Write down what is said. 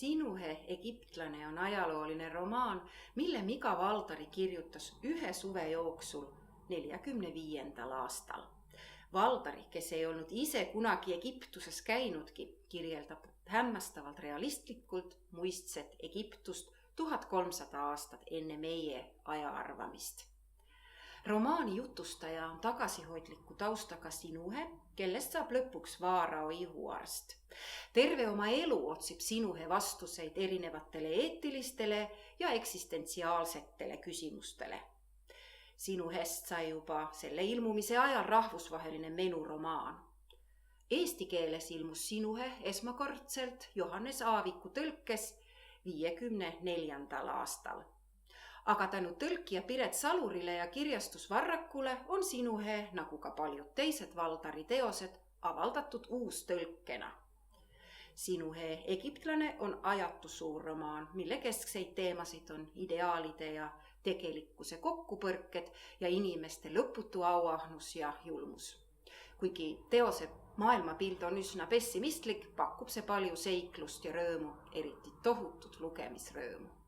Sinuhe egiptlane on ajalooline romaan, mille Mika Valdari kirjutas ühe suve jooksul 45. aastal. Valdari, kes ei olnud ise kunagi Egiptuses käinudki, kirjeldab hämmastavalt realistlikult muistset Egiptust 1300 aastat enne meie ajaarvamist. Romaani jutustaja on tagasihoidliku taustaga Sinuhe, kellest saab lõpuks vaarao ihuarst. Terve oma elu otsib Sinuhe vastuseid erinevatele eetilistele ja eksistentsiaalsetele küsimustele. Sinuhest sai juba selle ilmumise ajal rahvusvaheline menuromaan. Eesti keeles ilmus Sinuhe esmakordselt Johannes Aaviku tõlkes 54. aastal. Aga tänu tõlkija Piret Salurile ja kirjastus Varrakule on Sinuhe, nagu ka paljud teised Valdari teosed, avaldatud uustõlkena. Sinuhe egiptlane on ajatu suur romaan, mille keskseid teemasid on ideaalide ja tegelikkuse kokkupõrked ja inimeste lõputu auahnus ja julmus. Kuigi teose maailmapilt on üsna pessimistlik, pakub see palju seiklust ja rõõmu, eriti tohutut lugemisrõõmu.